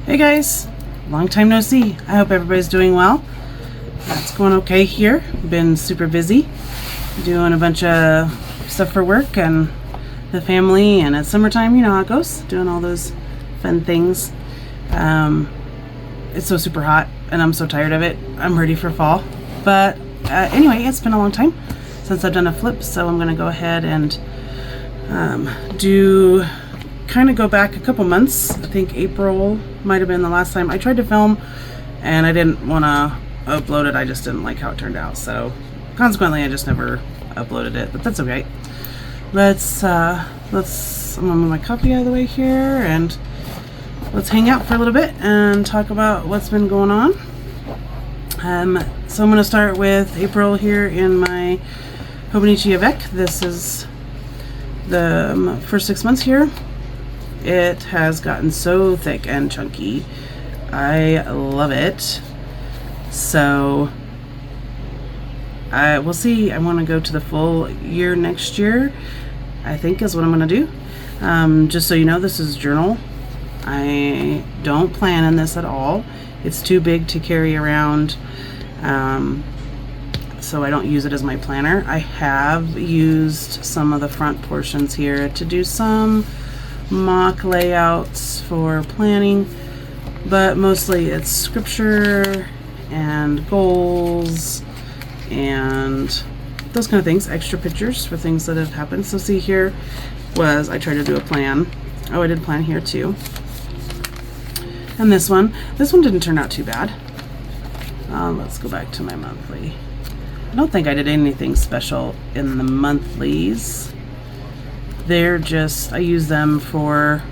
Hey guys, long time no see. I hope everybody's doing well. It's going okay here. Been super busy doing a bunch of stuff for work and the family, and it's summertime, you know how it goes, doing all those fun things. It's so super hot and I'm so tired of it. I'm ready for fall. But anyway, it's been a long time since I've done a flip, so I'm gonna go ahead and go back a couple months. I think April might have been the last time I tried to film, and I didn't want to upload it. I just didn't like how it turned out, so consequently I just never uploaded it, but that's okay. I'm gonna move my coffee out of the way here and let's hang out for a little bit and talk about what's been going on. So I'm gonna start with April here in my hobonichi avec. This is the first 6 months here. It has gotten so thick and chunky. I love it. So we'll see. I want to go to the full year next year, I think is what I'm going to do. Just so you know, this is journal. I don't plan in this at all. It's too big to carry around, so I don't use it as my planner. I have used some of the front portions here to do some mock layouts for planning, but mostly it's scripture and goals and those kind of things, extra pictures for things that have happened. So see, here was, I tried to do a plan. Oh, I did plan here too. And this one didn't turn out too bad. Let's go back to my monthly. I don't think I did anything special in the monthlies. They're just, I use them for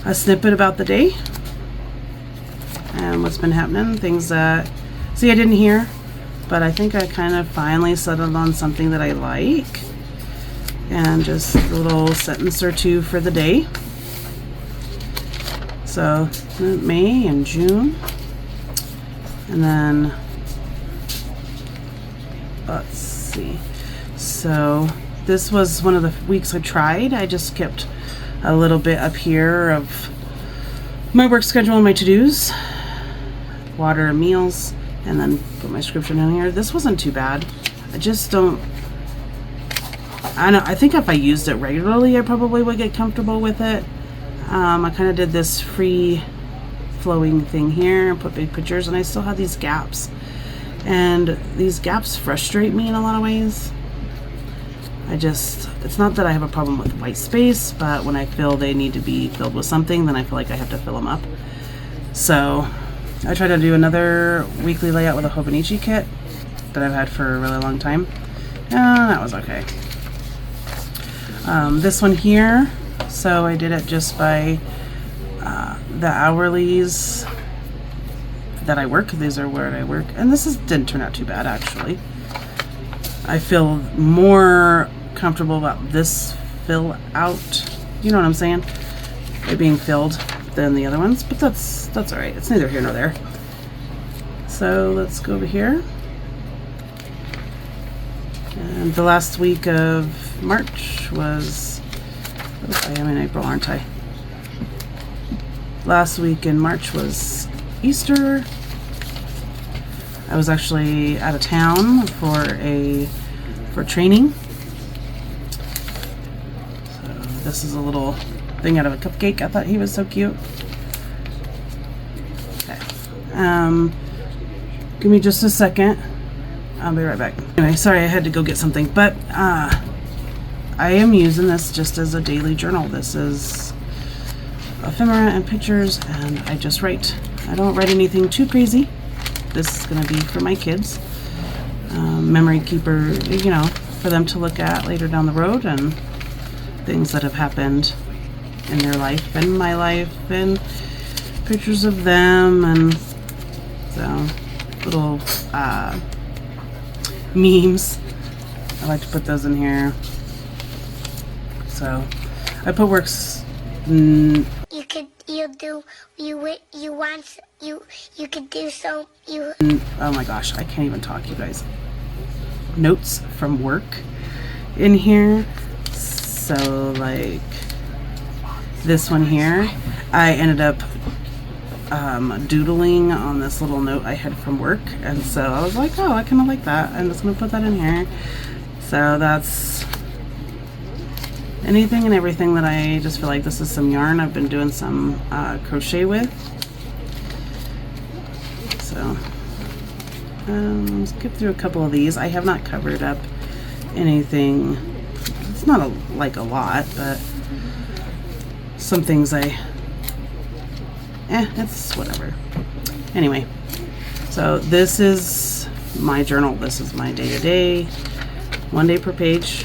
a snippet about the day and what's been happening, things that, see, I didn't hear, but I think I kind of finally settled on something that I like, and just a little sentence or two for the day. So May and June, and then let's see, so this was one of the weeks I tried. I just kept a little bit up here of my work schedule and my to-dos, water and meals, and then put my scripture in here. This wasn't too bad. I just don't, I know, I think if I used it regularly, I probably would get comfortable with it. I kind of did this free flowing thing here and put big pictures, and I still have these gaps. And these gaps frustrate me in a lot of ways. It's not that I have a problem with white space, but when I feel they need to be filled with something, then I feel like I have to fill them up. So I tried to do another weekly layout with a hobonichi kit that I've had for a really long time. That was okay. This one here, so I did it just by the hourlies that I work. These are where I work, and didn't turn out too bad, actually. I feel more comfortable about this fill out, you know what I'm saying, it being filled than the other ones, but that's all right. It's neither here nor there. So let's go over here, and the last week of March was, I am in April, aren't I? Last week in March was Easter. I was actually out of town for training. So this is a little thing out of a cupcake. I thought he was so cute. Okay. Give me just a second. I'll be right back. Anyway, sorry, I had to go get something, but I am using this just as a daily journal. This is ephemera and pictures, and I just write. I don't write anything too crazy. This is going to be for my kids. Memory keeper, you know, for them to look at later down the road, and things that have happened in their life and my life, and pictures of them, and so little memes. I like to put those in here. So I put works. You could do so. Oh my gosh, I can't even talk, you guys. Notes from work in here. So like this one here, I ended up doodling on this little note I had from work, and so I was like, oh, I kind of like that. I'm just gonna put that in here. So that's anything and everything that I just feel like this is some yarn I've been doing some crochet with. So skip through a couple of these. I have not covered up anything. It's not like a lot, but some things it's whatever. Anyway, so this is my journal. This is my day-to-day, 1 day per page.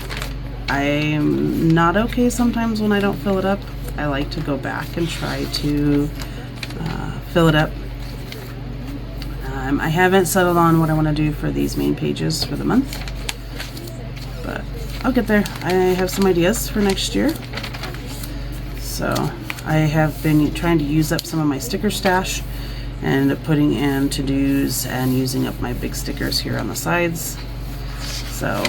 I'm not okay sometimes when I don't fill it up. I like to go back and try to fill it up. I haven't settled on what I want to do for these main pages for the month, but I'll get there. I have some ideas for next year. So I have been trying to use up some of my sticker stash and putting in to-dos and using up my big stickers here on the sides. So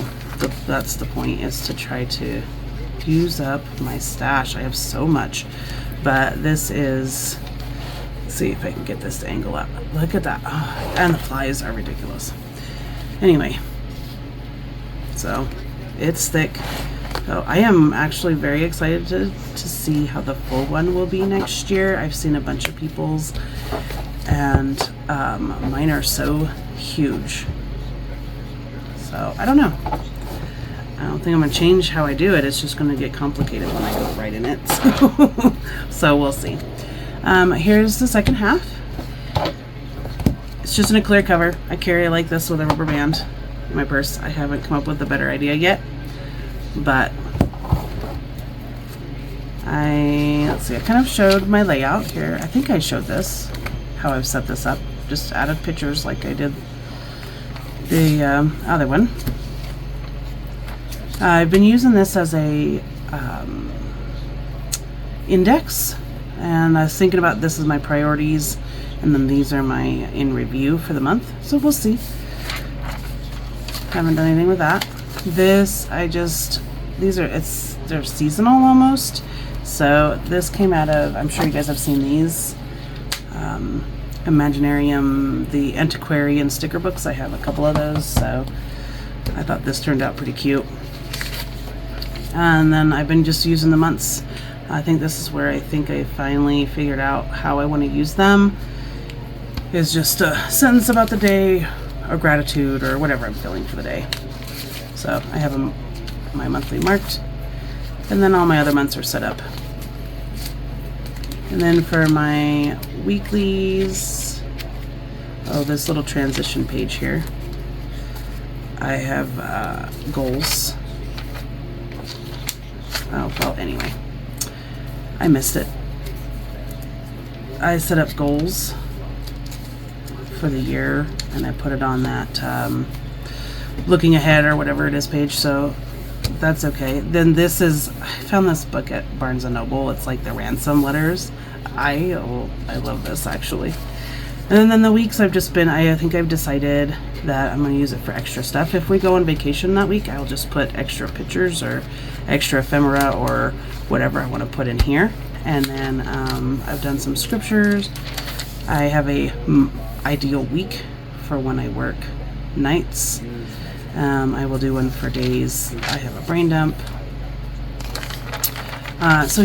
that's the point, is to try to use up my stash. I have so much, but this is, let's see if I can get this to angle up. Look at that. Oh, and the flies are ridiculous. Anyway, so it's thick. So I am actually very excited to see how the full one will be next year. I've seen a bunch of people's, and mine are so huge. So I don't know. I don't think I'm going to change how I do it. It's just going to get complicated when I go right in it. So we'll see. Here's the second half. It's just in a clear cover. I carry like this with a rubber band in my purse. I haven't come up with a better idea yet. But let's see, I kind of showed my layout here. I think I showed this, how I've set this up. Just added pictures like I did the other one. I've been using this as a index, and I was thinking about this as my priorities, and then these are my in review for the month. So we'll see. Haven't done anything with that. This, they're seasonal almost. So this came out of, I'm sure you guys have seen these, Imaginarium, the antiquarian sticker books. I have a couple of those, so I thought this turned out pretty cute. And then I've been just using the months. I think this is where I think I finally figured out how I want to use them. Is just a sentence about the day, or gratitude, or whatever I'm feeling for the day. So I have my monthly marked, and then all my other months are set up. And then for my weeklies, this little transition page here, I have goals. Oh, well, anyway, I missed it. I set up goals for the year, and I put it on that looking ahead or whatever it is page, so that's okay. Then this is, I found this book at Barnes & Noble. It's like the ransom letters. I love this actually. And then the weeks I've just been, I think I've decided that I'm going to use it for extra stuff. If we go on vacation that week, I'll just put extra pictures or extra ephemera or whatever I want to put in here. And then I've done some scriptures. I have a ideal week for when I work nights. I will do one for days. I have a brain dump. So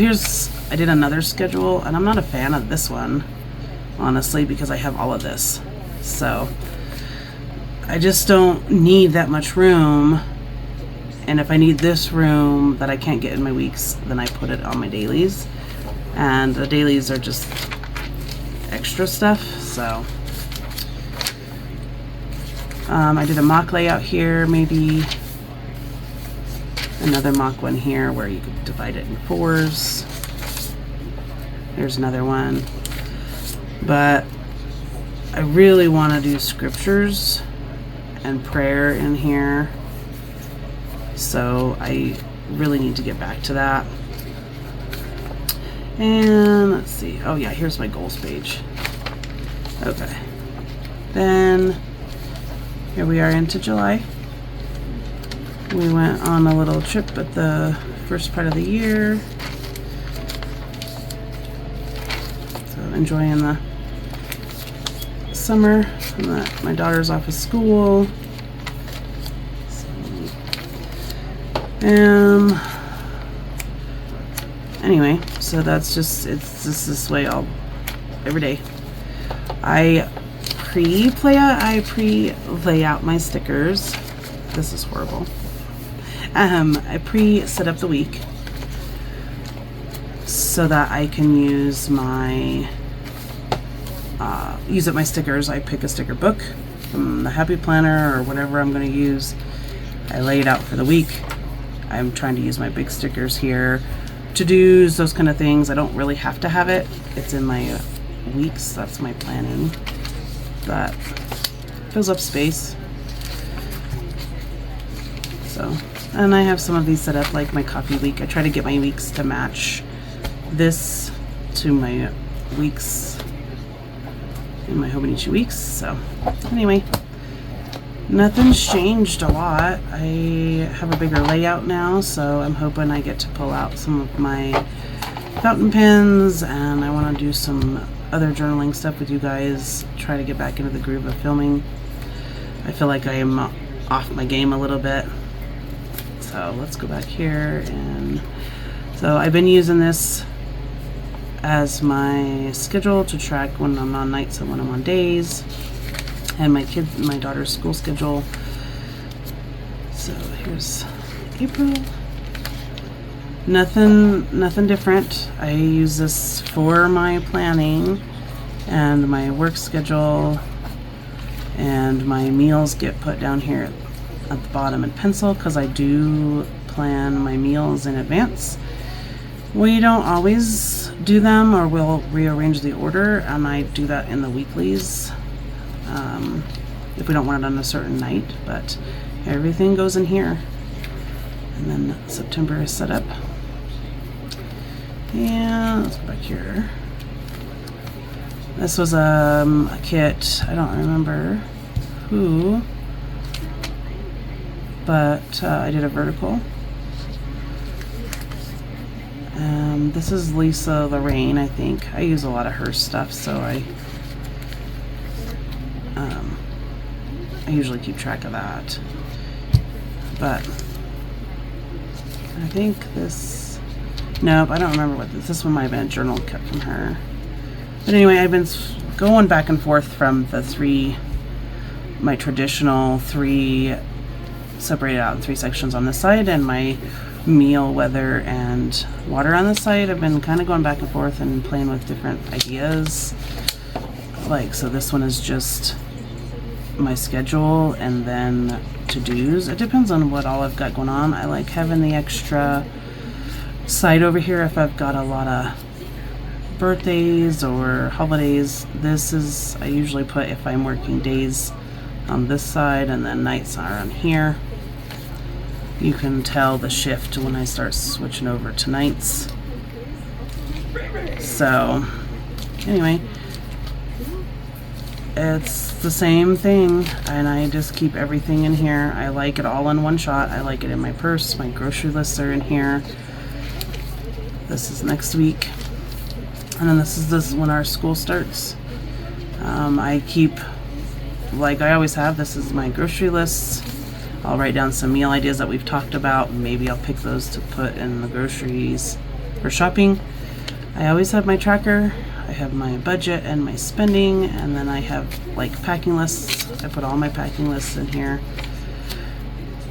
I did another schedule, and I'm not a fan of this one, honestly, because I have all of this. So I just don't need that much room. And if I need this room that I can't get in my weeks, then I put it on my dailies. And the dailies are just extra stuff, so I did a mock layout here, maybe another mock one here where you could divide it in 4s. Here's another one. But I really want to do scriptures and prayer in here, so I really need to get back to that. And let's see, oh yeah, here's my goals page. Okay, then here we are into July. We went on a little trip at the first part of the year, so enjoying the summer, and that my daughter's off of school. Anyway, so that's just, it's just this way all every day. I pre-lay out my stickers. This is horrible. I pre-set up the week so that I can use up my stickers. I pick a sticker book from the Happy Planner or whatever I'm going to use. I lay it out for the week. I'm trying to use my big stickers here, to-dos, those kind of things. I don't really have to have it. It's in my weeks. That's my planning. That fills up space. So, and I have some of these set up like my coffee week. I try to get my weeks to match this to my weeks in my hobonichi weeks. So anyway, nothing's changed a lot. I have a bigger layout now, so I'm hoping I get to pull out some of my fountain pens, and I want to do some other journaling stuff with you guys, try to get back into the groove of filming. I feel like I am off my game a little bit. So let's go back here. And so I've been using this as my schedule to track when I'm on nights and when I'm on days, and my daughter's school schedule. So here's April. Nothing different. I use this for my planning and my work schedule, and my meals get put down here at the bottom in pencil because I do plan my meals in advance. We don't always do them, or we'll rearrange the order, and I do that in the weeklies if we don't want it on a certain night, but everything goes in here. And then September is set up. And let's go back here. This was a kit, I don't remember who, but I did a vertical. This is Lisa Lorraine, I think. I use a lot of her stuff, so I usually keep track of that. But I think this, nope, I don't remember what this one might have been a journal cut from her. But anyway, I've been going back and forth from my traditional three separated out in 3 sections on this side, and my meal, weather, and water on this side. I've been kind of going back and forth and playing with different ideas. Like, so this one is just my schedule, and then to-dos. It depends on what all I've got going on. I like having the extra side over here if I've got a lot of birthdays or holidays. This is, I usually put if I'm working days on this side, and then nights are on here. You can tell the shift when I start switching over to nights. So anyway, it's the same thing, and I just keep everything in here. I like it all in one shot. I like it in my purse. My grocery lists are in here. This is next week, and then this is when our school starts. I keep, like I always have, this is my grocery lists. I'll write down some meal ideas that we've talked about. Maybe I'll pick those to put in the groceries for shopping. I always have my tracker. I have my budget and my spending, and then I have like packing lists. I put all my packing lists in here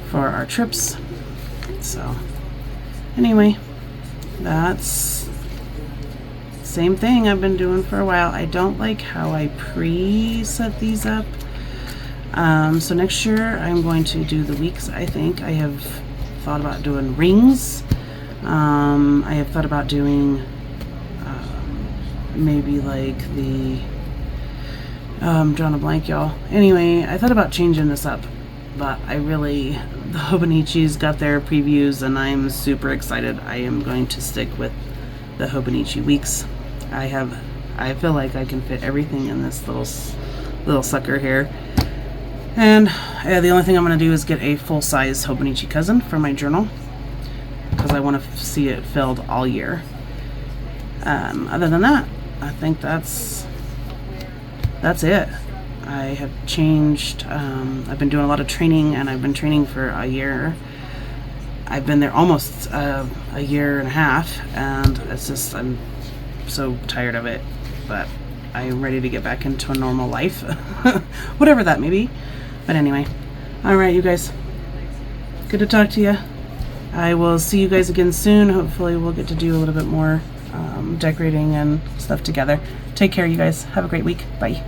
for our trips. So anyway, that's same thing I've been doing for a while. I don't like how I pre-set these up. So next year I'm going to do the weeks. I think I have thought about doing rings. I have thought about doing maybe like the I'm drawing a blank, y'all. Anyway, I thought about changing this up, but the Hobonichi's got their previews, and I'm super excited. I am going to stick with the Hobonichi weeks. I feel like I can fit everything in this little sucker here. And the only thing I'm going to do is get a full-size Hobonichi cousin for my journal, because I want to see it filled all year. Other than that, I think that's it. I have changed. I've been doing a lot of training, and I've been training for a year. I've been there almost a year and a half, and it's just, I'm so tired of it, but I'm ready to get back into a normal life, whatever that may be. But anyway, all right, you guys, good to talk to you. I will see you guys again soon. Hopefully we'll get to do a little bit more decorating and stuff together. Take care, you guys. Have a great week. Bye.